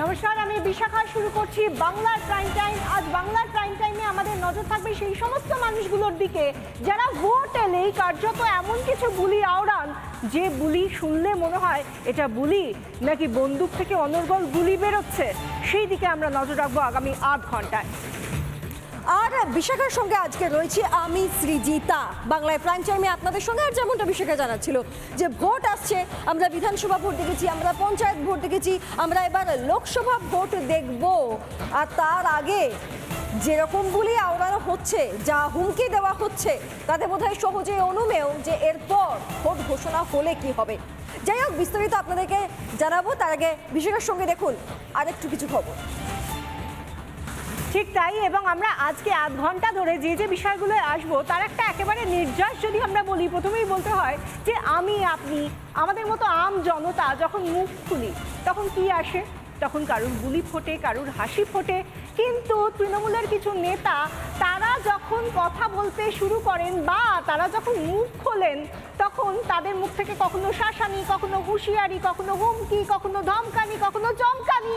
নমস্কার, আমি বিশাখা। শুরু করছি বাংলার প্রাইম টাইম। আজ বাংলার প্রাইম টাইমে আমাদের নজর থাকবে সেই সমস্ত মানুষগুলোর দিকে যারা ভোট এলেই কার্যত এমন কিছু বুলি আওড়ান যে বুলি শুনলে মনে হয় এটা বুলি নাকি বন্দুক থেকে অনর্গল গুলি বেরোচ্ছে। সেই দিকে আমরা নজর রাখবো আগামী ৮ ঘন্টায়। আর বিশাখার সঙ্গে আজকে রয়েছে আমি সৃজিতা। বাংলায় প্রাইম টাইমে আপনাদের সঙ্গে আর যেমনটা বিশাখা জানাচ্ছিল যে ভোট আসছে, আমরা বিধানসভা ভোট দেখেছি, আমরা পঞ্চায়েত ভোট দেখেছি, আমরা এবার লোকসভা ভোট দেখব। আর তার আগে যেরকম বলি আওড়ানো হচ্ছে, যা হুমকি দেওয়া হচ্ছে, তাতে বোধহয় সহজে অনুমেয় যে এরপর ভোট ঘোষণা হলে কি হবে। যাই হোক, বিস্তারিত আপনাদেরকে জানাবো। তার আগে বিশাখার সঙ্গে দেখুন আরেকটু কিছু খবর। ঠিক তাই, এবং আমরা আজকে ৮ ঘন্টা ধরে যে যে বিষয়গুলো আসবো তার একটা একেবারে নির্যাস যদি আমরা বলি, প্রথমেই বলতে হয় যে আমি আপনি আমাদের মতো আম জনতা যখন মুখ খুলি তখন কি আসে? তখন কারুর গুলি ফোটে, কারুর হাসি ফোটে। কিন্তু তৃণমূলের কিছু নেতা তারা যখন কথা বলতে শুরু করেন বা তারা যখন মুখ খোলেন তখন তাদের মুখ থেকে কখনো শাসানি, কখনো হুঁশিয়ারি, কখনো হুমকি, কখনো ধমকানি, কখনো চমকানি,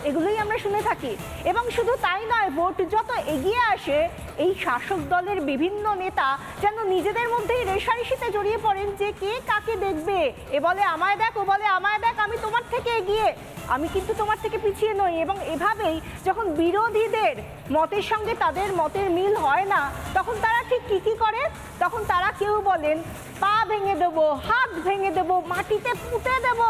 এগুলোই আমরা শুনে থাকি। এবং শুধু তাই নয়, ভোট যত এগিয়ে আসে এই শাসক দলের বিভিন্ন নেতা যেন নিজেদের মধ্যেই রেষারেষিতে জড়িয়ে পড়েন যে কে কাকে দেখবে। এ বলে আমায় দেখ, ও বলে আমায় দেখ, আমি তোমার থেকে এগিয়ে, আমি কিন্তু তোমার থেকে পিছিয়ে নই। এবং এভাবেই যখন বিরোধীদের মতের সঙ্গে তাদের মতের মিল হয় না তখন তারা ঠিক কী করে? তখন তারা কেউ বলেন পা ভেঙে দেবো, হাত ভেঙে দেবো, মাটিতে পুঁতে দেবো,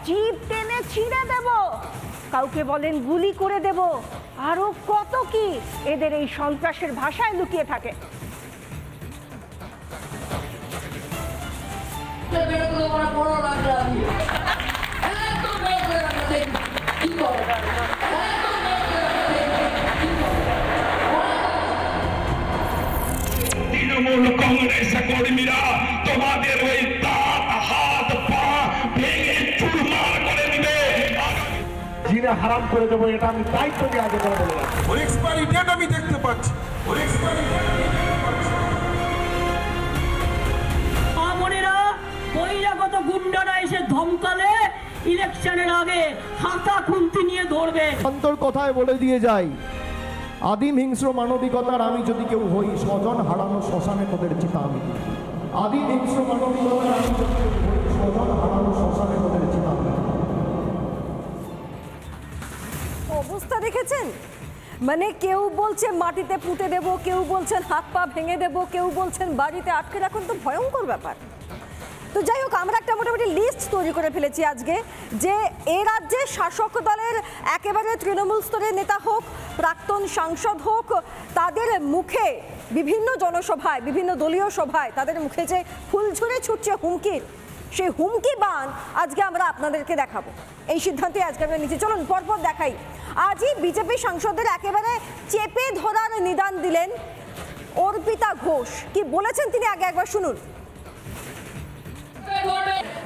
জিভ টেনে ছিঁড়ে দেবো, কাউকে বলেন গুলি করে দেব, আরো কত কি এদের এই সন্ত্রাসের ভাষায় লুকিয়ে থাকে। তৃণমূল কংগ্রেস কর্মীরা তোমাদের ওই দাঁত হাত পা ভেঙে চুরমার করে দিবে, জিনে হারাম করে দেবো। এটা আমি দায়িত্ব দিয়ে আগে করে বলে রাখছি। এক্সপায়ারি ডেট আমি দেখতে পাচ্ছি। আমনেরা বহিরাগত গুন্ডারা এসে ধমকালে ইলেকশনের আগে হাতা খুন্তি নিয়ে ধরবে। অন্তর কথায় বলে দিয়ে যাই, আদিম হিংস্র মানবিকতার আমি যদি কেউ হই, স্বজন হারানো শ্মশানে তোদের চিতা আমি। আদিম হিংস্র মানবিকতার আমি যদি কেউ হই, স্বজন হারানো শ্মশানে তোদের চিতা আমি। অবস্থা দেখেছেন? মানে কেউ বলছে মাটিতে পুঁতে দেব, কেউ বলছেন হাত পা ভেঙে দেব, কেউ বলছেন বাড়িতে আটকে রাখুন। তো ভয়ঙ্কর ব্যাপার। তো যাই হোক, আমরা একটা মোটামুটি লিস্ট তৈরি করে ফেলেছি আজকে যে এ রাজ্যে শাসক দলের একেবারে তৃণমূল স্তরের নেতা হোক, প্রাক্তন সাংসদ হোক, তাদের মুখে বিভিন্ন জনসভায়, বিভিন্ন দলীয় সভায় তাদের মুখে যে ফুলঝুরি ছুটছে হুমকির, সেই হুমকি বান আজকে আমরা আপনাদেরকে দেখাবো। এই সিদ্ধান্তে আজকে আমরা নিচে চলুন পরপর দেখাই। আজই বিজেপি সাংসদদের একেবারে চেপে ধরার নিদান দিলেন অর্পিতা ঘোষ। কি বলেছেন তিনি আগে একবার শুনুন।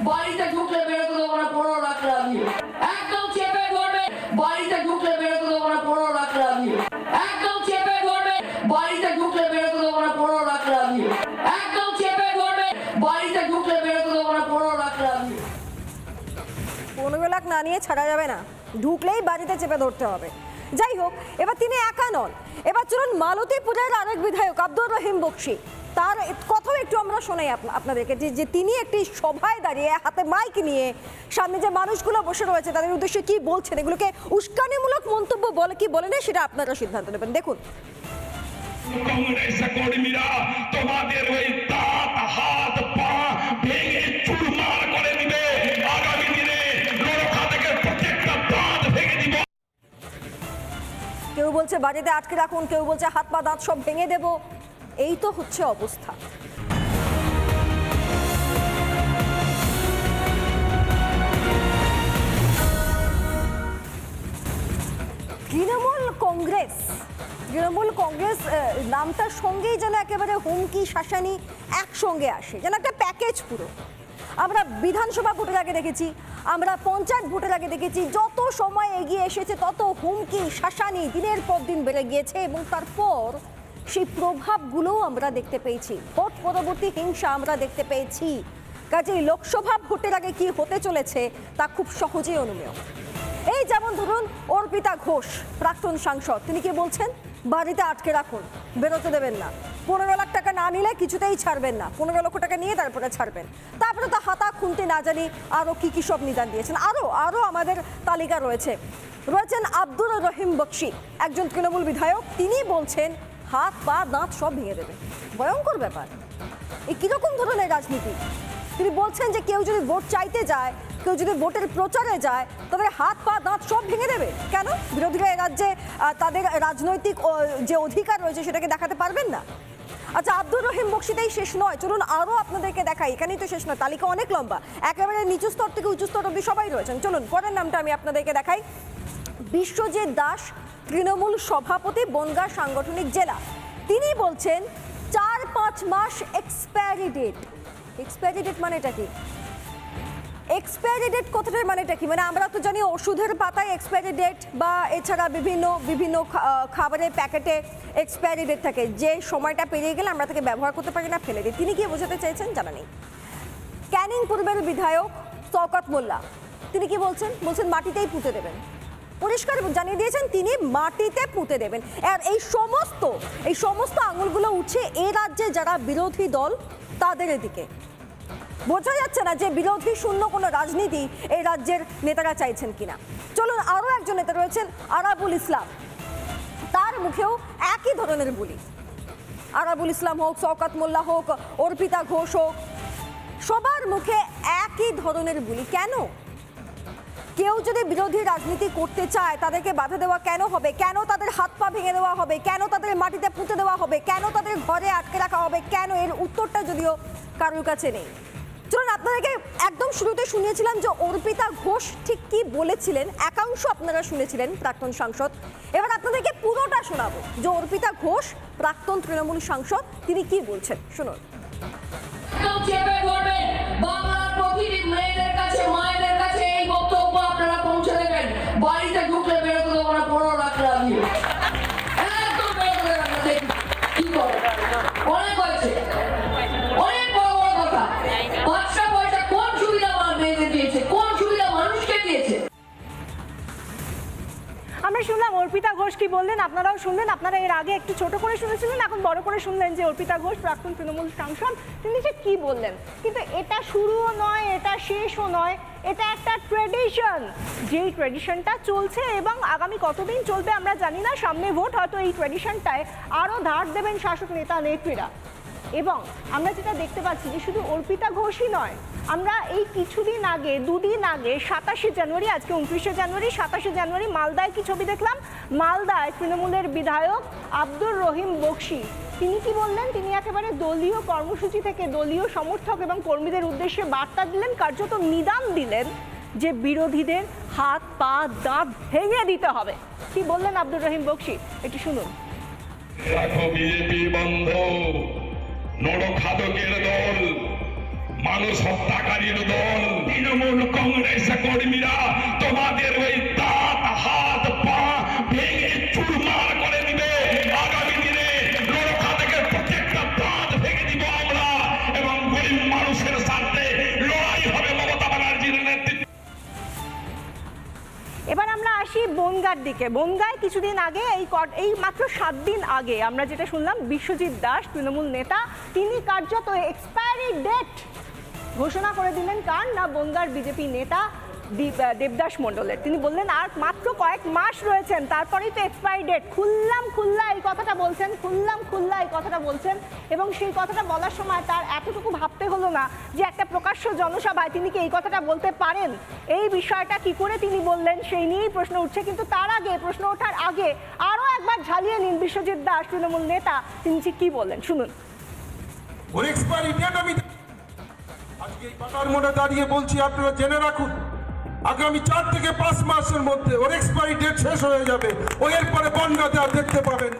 বাড়িতে ঢুকলে বেরোতে দেবো না, 15 লাখ টাকা দিয়ে একদম চেপে ধরবে। বাড়িতে ঢুকলে বেরোতে দেবো না, 15 লাখ টাকা দিয়ে একদম চেপে ধরবে। বাড়িতে ঢুকলে বেরোতে দেবো না, 15 লাখ টাকা দিয়ে একদম চেপে ধরবে। বাড়িতে ঢুকলে বেরোতে দেবো না, 15 লাখ টাকা দিয়ে। 15 লাখ না নিয়ে ছাড়া যাবে না, ঢুকলেই বাড়িতে চেপে ধরতে হবে। যাই হোক, এবার তিনি একা নন। এবার চলুন মালতীপুরের আরেক বিধায়ক আব্দুর রহিম বক্সি, তার কথাও একটু আমরা শোনাই আপনাদেরকে যে তিনি একটি সভায় দাঁড়িয়ে হাতে মাইক নিয়ে সামনে যে মানুষগুলো বসে রয়েছে তাদের উদ্দেশ্যে কি বলছেন, এগুলোকে উস্কানিমূলক মন্তব্য বলে কি বলে না সেটা আপনারা সিদ্ধান্ত নেবেন। দেখুন। কংগ্রেস কর্মীরা তোমাদের ওই দাঁত হাত পা ভেঙে চুরমার করে দিবে, আগামী দিনে লোরখা থেকে প্রত্যেকটা দাঁত ভেঙে দিব। কেউ বলছে বাড়িতে আটকে রাখুন, কেউ বলছে হাত পা দাঁত সব ভেঙে দেব। এই তো হচ্ছে অবস্থা। তৃণমূল কংগ্রেস নামটার সঙ্গেই যেন একেবারে হুমকি শাসানি একসঙ্গে আসে, যেন একটা প্যাকেজ পুরো। আমরা বিধানসভা ভোটের আগে দেখেছি, আমরা পঞ্চায়েত ভোটের আগে দেখেছি, যত সময় এগিয়ে এসেছে তত হুমকি শাসানি দিনের পর দিন বেড়ে গিয়েছে এবং তারপর সেই প্রভাবগুলোও আমরা দেখতে পেয়েছি। ভোট পরবর্তী হিংসা আমরা দেখতে পেয়েছি। কাজেই লোকসভা ভোটের আগে কি হতে চলেছে তা খুব সহজেই অনুমেয়। এই যেমন ধরুন অর্পিতা ঘোষ, প্রাক্তন সাংসদ, তিনি কি বলছেন? বাড়িতে আটকে রাখুন, বেরোতে দেবেন না, 15 লাখ টাকা না নিলে কিছুতেই ছাড়বেন না, 15 লক্ষ টাকা নিয়ে তারপরে ছাড়বেন। তারপরে তো হাতা খুনতে না জানি আরও কি সব নিদান দিয়েছেন। আরও আমাদের তালিকা রয়েছেন আব্দুর রহিম বক্সি, একজন তৃণমূল বিধায়ক, তিনি বলছেন হাত পা দাঁত সব ভেঙে দেবে। ভয়ঙ্কর ব্যাপার। এই কীরকম ধরনের রাজনীতি? তিনি বলছেন যে কেউ যদি ভোট চাইতে যায়, কেউ যদি ভোটের প্রচারে যায়, তবে হাত পা দাঁত সব ভেঙে দেবে। কেন? বিরোধীরা এই রাজ্যে তাদের রাজনৈতিক যে অধিকার রয়েছে সেটাকে দেখাতে পারবেন না। আচ্ছা, আব্দুর রহিম বক্সিতেই শেষ নয়, চলুন আরও আপনাদেরকে দেখাই। এখানেই তো শেষ নয়, তালিকা অনেক লম্বা, একেবারে নিচু স্তর থেকে উঁচু স্তর অব্দি সবাই রয়েছেন। চলুন পরের নামটা আমি আপনাদেরকে দেখাই। বিশ্বজিৎ দাস, তৃণমূল সভাপতি, বনগাঁ সাংগঠনিক জেলা। তিনি বলছেন 4-5 মাস এক্সপায়ারি ডেট। এক্সপায়ারি ডেট মানেটা কি? এক্সপায়ারি ডেট কথাটার মানেটা কি? মানে আমরা তো জানি ওষুধের পাতায় এক্সপায়ারি ডেট, বা এছাড়া বিভিন্ন খাবারের প্যাকেটে এক্সপায়ারি ডেট থাকে, যে সময়টা পেরিয়ে গেলে আমরা তাকে ব্যবহার করতে পারি না, ফেলে দিই। তিনি কি বোঝাতে চাইছেন জানা নেই। ক্যানিং পূর্বের বিধায়ক শওকত মোল্লা, তিনি কি বলছেন? মাটিতেই পুঁতে দেবেন। পরিষ্কার জানিয়ে দিয়েছেন তিনি মাটিতে পুঁতে দেবেন। আর এই সমস্ত আঙুলগুলো উঠছে এই রাজ্যে যারা বিরোধী দল তাদের দিকে। বোঝা যাচ্ছে না যে বিরোধী শূন্য কোনো রাজনীতি এই রাজ্যের নেতারা চাইছেন কিনা। চলুন আরও একজন নেতা রয়েছেন আরাবুল ইসলাম, তার মুখেও একই ধরনের বুলি। আরাবুল ইসলাম হোক, শওকত মোল্লা হোক, অর্পিতা ঘোষ হোক, সবার মুখে একই ধরনের বুলি। কেন? কেউ যদি বিরোধী রাজনীতি করতে চায় তাদেরকে বাধা দেওয়া কেন হবে? কেন তাদের হাত পা ভেঙে দেওয়া হবে? কেন তাদের মাটিতে পুঁতে দেওয়া হবে? কেন তাদের ঘরে আটকে রাখা হবে? কেন? এর উত্তরটা যদিও কারোর কাছে নেই। চলুন আপনাদেরকে একদম শুরুতে শুনিয়েছিলাম যে অর্পিতা ঘোষ ঠিক কি বলেছিলেন, একাংশ আপনারা শুনেছিলেন, প্রাক্তন সাংসদ। এবার আপনাদেরকে পুরোটা শোনাবো যে অর্পিতা ঘোষ, প্রাক্তন তৃণমূল সাংসদ, তিনি কি বলছেন, শুনুন। বাংলার প্রতিটি মেয়েদের কাছে, মায়েদের কাছে এই বক্তব্য আপনারা পৌঁছে দেবেন। বাড়িতে ঢুকলে বেরোতে দেবো না 15 লাখ টাকা দিয়ে। একদম বেরোতে দেবেন না। দেখি কি করে। অনেক হয়েছে, অনেক বড় বড় কথা। 5টা পয়সা কোন সুবিধা মেয়েদের দিয়েছে, কোন সুবিধা মানুষকে দিয়েছে? আমরা শুনলাম অর্পিতা ঘোষ কি বললেন, আপনারাও শুনলেন। আপনারা এর আগে একটু ছোট করে শুনেছিলেন, এখন বড় করে শুনলেন যে অর্পিতা ঘোষ, প্রাক্তন তৃণমূল সাংসদ, তিনি যে কি বললেন। কিন্তু এটা শুরুও নয়, এটা শেষও নয়, এটা একটা ট্র্যাডিশন, যেই ট্র্যাডিশনটা চলছে এবং আগামী কতদিন চলবে আমরা জানি না। সামনে ভোট, হয়তো এই ট্র্যাডিশনটায় আরও ধার দেবেন শাসক নেতা নেত্রীরা। এবং আমরা যেটা দেখতে পাচ্ছি যে শুধু অর্পিতা ঘোষই নয়, আমরা এই কিছুদিন আগে, 2 দিন আগে 27শে জানুয়ারি, আজকে 29শে জানুয়ারি, 27শে জানুয়ারি মালদায় কি ছবি দেখলাম? মালদায় তৃণমূলের বিধায়ক আব্দুর রহিম বক্সি, তিনি কি বললেন? তিনি একেবারে দলীয় কর্মসূচি থেকে দলীয় সমর্থক এবং কর্মীদের উদ্দেশ্যে বার্তা দিলেন, কার্যত নিদান দিলেন যে বিরোধীদের হাত পা দাঁত ভেঙে দিতে হবে। কি বললেন আব্দুর রহিম বক্সি, একটু শুনুন। রাখো বিজেপি বন্ধ, নরখাদকের দল, মানুষ হত্যাকারীর দল, তৃণমূল কংগ্রেস কর্মীরা তোমাদের ওই দাঁত হাত পা ভেঙে চুরমার করে দিবে। আগামী দিনে নরখাদকের প্রত্যেকটা দাঁত ভেঙে দিব আমরা, এবং গরিব মানুষের সাথে লড়াই হবে মমতা ব্যানার্জির নেতৃত্বে। এবার আমরা আসি বনগাঁর দিকে। বনগাঁয় কিছুদিন আগে, এই মাত্র 7 দিন আগে আমরা যেটা শুনলাম, বিশ্বজিৎ দাস, তৃণমূল নেতা, তিনি কার্যত এক্সপায়ারি ডেট ঘোষণা করে দিলেন। কার না? বনগাঁর বিজেপি নেতা দেবদাস মণ্ডলের। তিনি বললেন আর মাত্র কয়েক মাস রয়েছেন, তারপরেই তো এক্সপায়ারি ডেট। খুল্লা এই কথাটা বলছেন, এবং সেই কথাটা বলার সময় তার এতটুকু ভাবতে হলো না যে একটা প্রকাশ্য জনসভায় তিনি কি এই কথাটা বলতে পারেন। এই বিষয়টা কি করে তিনি বললেন সেই নিয়েই প্রশ্ন উঠছে। কিন্তু তার আগে, প্রশ্ন ওঠার আগে আরও একবার ঝালিয়ে নিন বিশ্বজিৎ দাস, তৃণমূল নেতা, তিনি কি বললেন, শুনুন। আজকে এই পাতার মোড়ে দাঁড়িয়ে বলছি, আপনারা জেনে রাখুন, আগামী 4 থেকে 5 মাসের মধ্যে ওর এক্সপায়ারি ডেট শেষ হয়ে যাবে। এরপরে বনগাঁতে আর দেখতে পাবেন।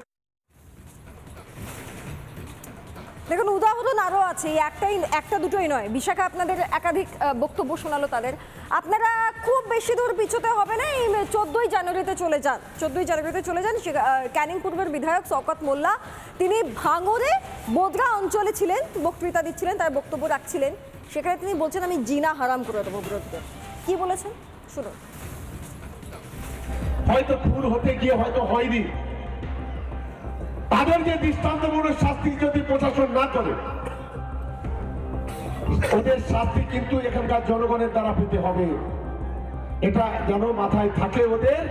দেখুন, উদাহরণ আরও আছে, একটা দুটোই নয়। বিশাখা আপনাদের একাধিক বক্তব্য শোনালো তাদের। আপনারা খুব বেশি দূর পিছোতে হবে না, এই 14ই জানুয়ারিতে চলে যান। ক্যানিং পূর্বের বিধায়ক শওকত মোল্লা, তিনি ভাঙড়ে বোদরা অঞ্চলে ছিলেন, বক্তৃতা দিচ্ছিলেন, তার বক্তব্য রাখছিলেন। সেখানে তিনি বলছেন আমি জিনা হারাম করে দেবো বিরোধীদের। কি বলেছেন শুনুন। হয়তো খুন হতে গিয়ে হয়তো হয়নি, তাদের যে দৃষ্টান্তমূলক শাস্তি যদি প্রশাসন না করে, ওদের শাস্তি কিন্তু এখানকার জনগণের দ্বারা পেতে হবে। এটা যেন মাথায় থাকে ওদের।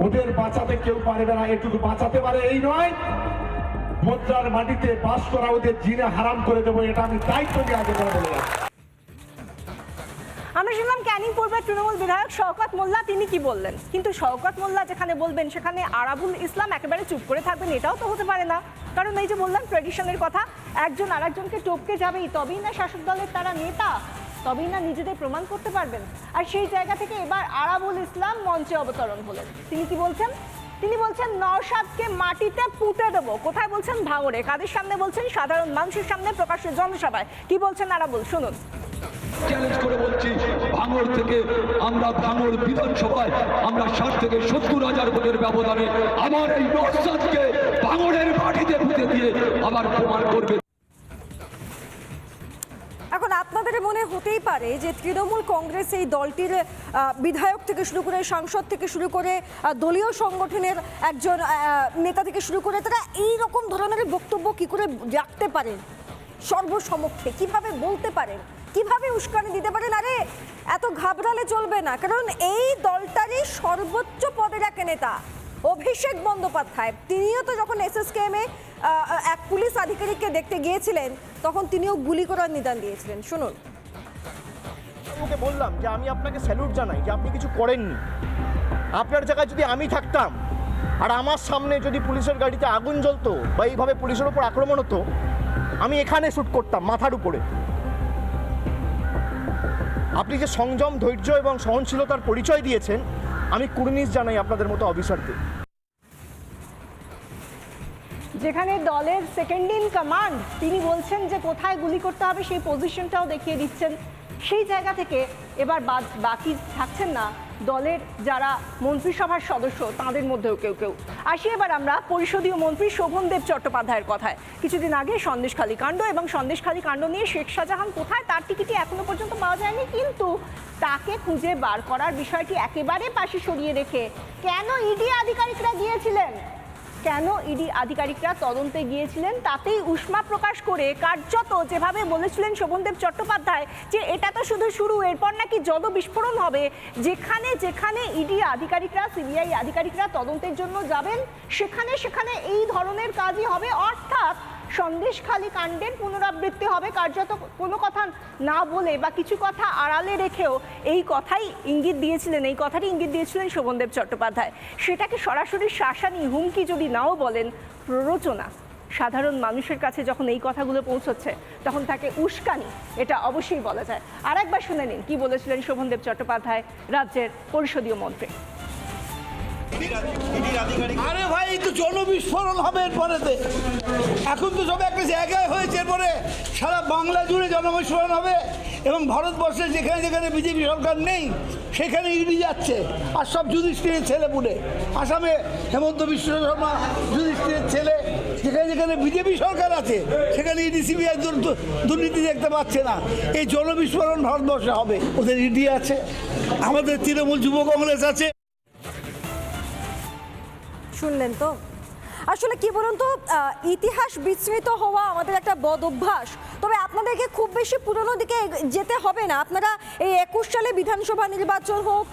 ওদের বাঁচাতে কেউ পারবে না, এটুকু বাঁচাতে পারে এই নয়, মুদ্রার মাটিতে বাস করা ওদের জিনে হারাম করে দেবো, এটা আমি দায়িত্ব নিয়ে আগে বলে যাচ্ছি। আমরা শুনলাম ক্যানিং পূর্বের তৃণমূল বিধায়ক শওকত মোল্লা, তিনি কি বললেন। কিন্তু শওকত মোল্লা যেখানে বলবেন সেখানে আরাবুল ইসলাম একেবারে চুপ করে থাকবেন, এটাও তো হতে পারে না। কারণ এই যে বললাম ট্রেডিশনের কথা, একজন আরেকজনকে টপকে যাবেই, তবেই না শাসক দলের তারা নেতা, তবেই না নিজেদের প্রমাণ করতে পারবেন। আর সেই জায়গা থেকে এবার আরাবুল ইসলাম মঞ্চে অবতরণ হলেন। তিনি কি বলছেন? তিনি বলছেন নওশাদকে মাটিতে পুঁতে দেবো। কোথায় বলছেন? ভাঙড়ে। কাদের সামনে বলছেন? সাধারণ মানুষের সামনে, প্রকাশ্যে জনসভায়। কি বলছেন আরাবুল, শুনুন। চ্যালেঞ্জ করে বলছি, ভাঙড় থেকে আমরা ভাঙড় বিধানসভায় আমরা 60 থেকে 70,000 ভোটের ব্যবধানে আমার এই নওশাদকে ভাঙড়ের মাটিতে পুঁতে দিয়ে আবার প্রমাণ করবে। এখন আপনাদের মনে হতেই পারে যে তৃণমূল কংগ্রেস এই দলটির বিধায়ক থেকে শুরু করে, সাংসদ থেকে শুরু করে, দলীয় সংগঠনের একজন নেতা থেকে শুরু করে, তারা এই রকম ধরনের বক্তব্য কি করে রাখতে পারেন সর্বসমক্ষে, কিভাবে বলতে পারেন, কিভাবে উস্কানি দিতে পারেন? আরে এত ঘাবড়ালে চলবে না, কারণ এই দলটারই সর্বোচ্চ পদের এক নেতা অভিষেক বন্দ্যোপাধ্যায়, তিনিও তো যখন এসএসকেএমে এক পুলিশ আধিকারিককে দেখতে গিয়েছিলেন তখন তিনিও গুলি করার নিদান দিয়েছিলেন। শুনুন। ওকে বললাম যে আমি আপনাকে স্যালুট জানাই যে আপনি কিছু করেননি। আপনার জায়গায় যদি আমি থাকতাম আর আমার সামনে যদি পুলিশের গাড়িতে আগুন জ্বলতো বা এইভাবে পুলিশের উপর আক্রমণ হতো, আমি এখানে শ্যুট করতাম মাথার উপরে। আপনি যে সংযম, ধৈর্য এবং সহনশীলতার পরিচয় দিয়েছেন, আমি কুর্নিশ জানাই আপনাদের মতো অফিসারকে। যেখানে দলের সেকেন্ড ইন কমান্ড তিনি বলছেন যে কোথায় গুলি করতে হবে সেই পজিশনটাও দেখিয়ে দিচ্ছেন, সেই জায়গা থেকে এবার বাকি থাকছেন না দলের যারা মন্ত্রিসভার সদস্য, তাদের মধ্যেও কেউ কেউ। আসি এবার আমরা পরিষদীয় মন্ত্রী শোভনদেব চট্টোপাধ্যায়ের কথায়। কিছুদিন আগে সন্দেশখালী কাণ্ড, এবং সন্দেশখালী কাণ্ড নিয়ে শেখ শাহজাহান কোথায় তার টিকিটই এখনো পর্যন্ত পাওয়া যায়নি, কিন্তু তাকে খুঁজে বার করার বিষয়টি একেবারে পাশে সরিয়ে রেখে কেন ইডি আধিকারিকরা গিয়েছিলেন, কেন ইডি আধিকারিকরা তদন্তে গিয়েছিলেন, তাতেই উষ্মা প্রকাশ করে কার্যত যেভাবে বলেছিলেন শোভনদেব চট্টোপাধ্যায় যে এটা তো শুধু শুরু, এরপর নাকি যত বিস্ফোরণ হবে, যেখানে যেখানে ইডি আধিকারিকরা, সিবিআই আধিকারিকরা তদন্তের জন্য যাবেন সেখানে সেখানে এই ধরনের কাজই হবে, অর্থাৎ সন্দেশখালী কাণ্ডের পুনরাবৃত্তি হবে। কার্যত কোনো কথা না বলে বা কিছু কথা আড়ালে রেখেও এই কথাই ইঙ্গিত দিয়েছিলেন, এই কথাটি ইঙ্গিত দিয়েছিলেন শোভনদেব চট্টোপাধ্যায়। সেটাকে সরাসরি শাসানি, হুমকি যদি নাও বলেন, প্ররোচনা। সাধারণ মানুষের কাছে যখন এই কথাগুলো পৌঁছচ্ছে তখন তাকে উস্কানি, এটা অবশ্যই বলা যায়। আর একবার শুনে নিন কি বলেছিলেন শোভনদেব চট্টোপাধ্যায়, রাজ্যের পরিষদীয় মন্ত্রী। আরে ভাই, এই তো জনবিস্ফোরণ হবে এরপরেতে। এখন তো সব একটা জায়গায় হয়েছে, এরপরে সারা বাংলা জুড়ে জনবিস্ফোরণ হবে, এবং ভারতবর্ষে যেখানে যেখানে বিজেপি সরকার নেই সেখানে ইডি যাচ্ছে, আর সব যুধিষ্ঠিরের ছেলে পুলে। আসামে হেমন্ত বিশ্ব শর্মা যুধিষ্ঠিরের ছেলে, যেখানে যেখানে বিজেপি সরকার আছে সেখানে ইডি সিবিআই দুর্নীতি দেখতে পাচ্ছে না। এই জনবিস্ফোরণ ভারতবর্ষে হবে। ওদের ইডি আছে, আমাদের তৃণমূল যুব কংগ্রেস আছে। শুনলেন তো? আসলে কি বলুন তো, ইতিহাস বিস্মৃত হওয়া আমাদের একটা বদ অভ্যাস। তবে আপনাদেরকে খুব বেশি পুরনো দিকে যেতে হবে না। আপনারা এই 21 সালে বিধানসভা নির্বাচন হোক,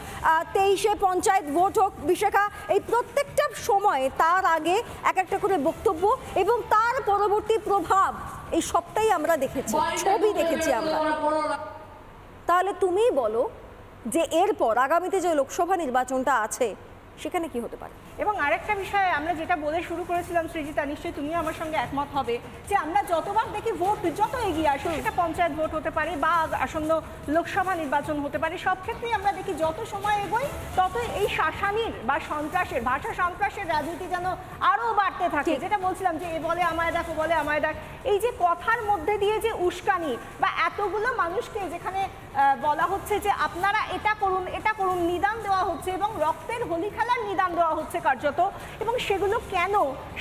23-এ পঞ্চায়েত ভোট হোক, বিশাখা, এই প্রত্যেকটা সময়ে তার আগে এক একটা করে বক্তব্য এবং তার পরবর্তী প্রভাব, এই সবটাই আমরা দেখেছি, ছবি দেখেছি আমরা। তাহলে তুমিই বলো যে এরপর আগামীতে যে লোকসভা নির্বাচনটা আছে সেখানে কি হতে পারে? এবং আরেকটা বিষয় আমরা যেটা বলে শুরু করেছিলাম সৃজিতা, নিশ্চয়ই তুমিও আমার সঙ্গে একমত হবে, যে আমরা যতবার দেখি ভোট যত এগিয়ে আসুক, সেটা পঞ্চায়েত ভোট হতে পারে বা আসন্ন লোকসভা নির্বাচন হতে পারে, সব ক্ষেত্রেই আমরা দেখি যত সময় এগোয় ততই এই শাসানির বা সন্ত্রাসের, ভাষা সন্ত্রাসের রাজনীতি যেন আরও বাড়তে থাকে। যেটা বলছিলাম যে এ বলে আমায় দেখ, ও বলে আমায় দেখ, এই যে কথার মধ্যে দিয়ে যে উস্কানি বা এতগুলো মানুষকে যেখানে বলা হচ্ছে যে আপনারা এটা করুন, এটা করুন, নিদান দেওয়া হচ্ছে এবং রক্তের হোলি খেলার নিদান দেওয়া হচ্ছে, কার্যত, এবং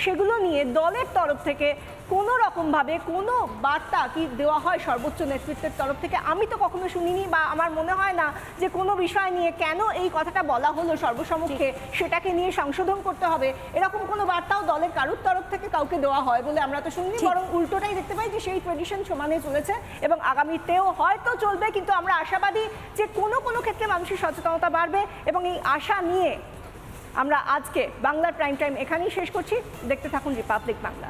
সেগুলো নিয়ে দলের তরফ থেকে কোনো রকমভাবে কোনো বার্তা কি দেওয়া হয় সর্বোচ্চ নেতৃত্বের তরফ থেকে আমি তো কখনো শুনিনি, বা আমার মনে হয় না যে কোনো বিষয় নিয়ে কেন এই কথাটা বলা হলো সর্বসম্মুখে সেটাকে নিয়ে সংশোধন করতে হবে, এরকম কোনো বার্তাও দলের কারুর তরফ থেকে কাউকে দেওয়া হয় বলে আমরা তো শুনিনি। বরং উল্টোটাই দেখতে পাই যে সেই ট্রেডিশন সমানে চলেছে এবং আগামীতেও হয়তো চলবে, কিন্তু আমরা আশাবাদী যে কোনো ক্ষেত্রে মানুষের সচেতনতা বাড়বে। এবং এই আশা নিয়ে আমরা আজকে বাংলার প্রাইম টাইম এখানেই শেষ করছি। দেখতে থাকুন রিপাবলিক বাংলা।